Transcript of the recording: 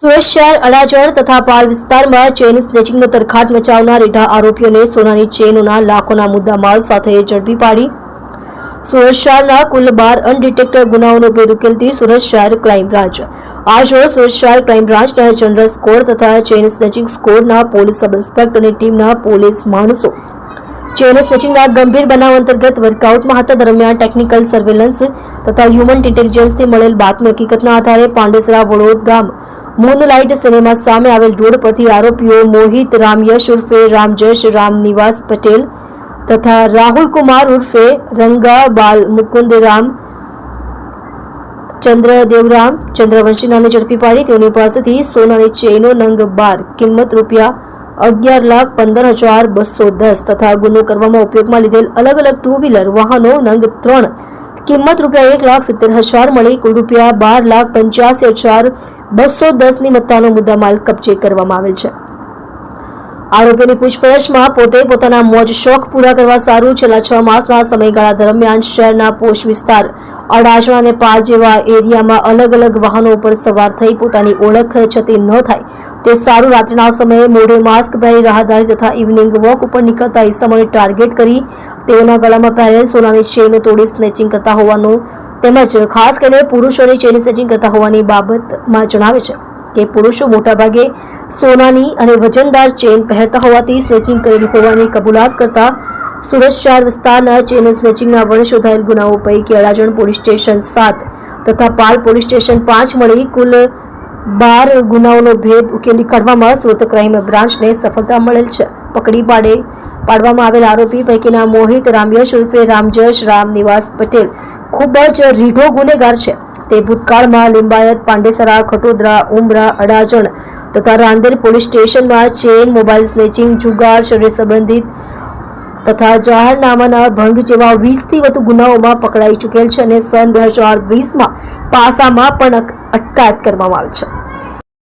સુરત શહેર અડાજણ તથા પાલ વિસ્તારમાં ચેઇન સ્નેચિંગનો તરખાટ મચાવનાર રીઢા આરોપીઓને સોનાની ચેઇનોના લાખોના મુદ્દામાલ સાથે ઝડપી પાડી સુરત શહેરના કુલ 12 અનડિટેક્ટેડ ગુનાઓનો ભેદ ઉકેલતી સુરત શહેર ક્રાઇમ બ્રાન્ચ આજરોજ સુરત શહેર ક્રાઇમ બ્રાન્ચના જનરલ સ્કોડ તથા ચેઇન સ્નેચિંગ સ્કોડના પોલીસ સબ ઇન્સ્પેક્ટરની ટીમના પોલીસ માણસો ચેઇન સ્નેચિંગના ગંભીર બનાવ અંતર્ગત વર્કઆઉટમાં હતા દરમિયાન ટેકનિકલ સર્વેલન્સ તથા હ્યુમન ઇન્ટેલિજન્સથી મળેલ બાતમી હકીકતના આધારે પાંડેસરા વડોદ ગામ મૂનલાઇટ સિનેમા સામે આવેલ રોડ પરથી આરોપીઓ મોહિત રામયશ ઉર્ફે રામજશ રામ નિવાસ પટેલ તથા રાહુલ કુમાર ઉર્ફે રંગા બાલ મુકુંદ રામ ચંદ્રદેવરામ ચંદ્રવંશી નામને ઝડપી પાડી તેઓની પાસેથી સોનાની ચેઇનો નંગ 12 કિંમત રૂપિયા 11,15,210 તથા ગુનો કરવામાં ઉપયોગમાં લીધેલ અલગ અલગ ટુ વ્હીલર વાહનો નંગ 3 કિંમત રૂપિયા 1,70,000 મળી કુલ રૂપિયા 12,85,210 ની મત્તાનો મુદ્દામાલ કબજે કરવામાં આવેલ છે। આરોપીની પૂછપરછમાં પોતે પોતાના મોજ શોખ પૂરા કરવા સારું છેલ્લા 6 માસના સમયગાળા દરમિયાન શહેરના પોશ વિસ્તાર અડાજણ અને પાલ જેવા એરિયામાં અલગ અલગ વાહનો ઉપર સવાર થઈ પોતાની ઓળખ છતી ન થાય તે સારું રાત્રિના સમયે મોઢે માસ્ક પહેરી રાહદારી તથા ઇવનિંગ વોક ઉપર નીકળતા ઇસમોને ટાર્ગેટ કરી તેઓના ગળામાં પહેરેલ સોનાની ચેઇનો તોડી સ્નેચિંગ કરતા હોવાનું તેમજ ખાસ કરીને પુરુષોની ચેઇન સ્નેચિંગ કરતા હોવાની બાબતમાં જણાવે છે કે પુરુષો મોટાભાગે સોનાની અને વજનદાર ચેઇન પહેરતા હોવાથી સ્નેચિંગ કરેલી હોવાની કબૂલાત કરતા સુરત શહેર વિસ્તારના ચેઇન સ્નેચિંગના વણ શોધાયેલ ગુનાઓ પૈકી અડાજણ પોલીસ સ્ટેશન 7 તથા પાલ પોલીસ સ્ટેશન 5 મળી કુલ 12 ગુનાઓનો ભેદ ઉકેલી કાઢવામાં સુરત ક્રાઇમ બ્રાન્ચને સફળતા મળેલ છે। પકડી પાડવામાં આવેલ આરોપી પૈકીના મોહિત રામયશ ઉર્ફે રામજશ રામ નિવાસ પટેલ ખૂબ જ રીઢો ગુનેગાર છે। તે ભૂતકાળમાં લિંબાયત પાંડેસરા ખટોદરા ઉમરા અડાજણ તથા રાંદેર પોલીસ સ્ટેશનમાં ચેઇન મોબાઈલ સ્નેચિંગ જુગાર શરીર સંબંધિત તથા જાહેરનામાના ભંગ જેવા 20થી વધુ ગુનાઓમાં પકડાઈ ચૂકેલ છે અને સન 2020માં પાસામાં પણ અટકાયત કરવામાં આવી છે।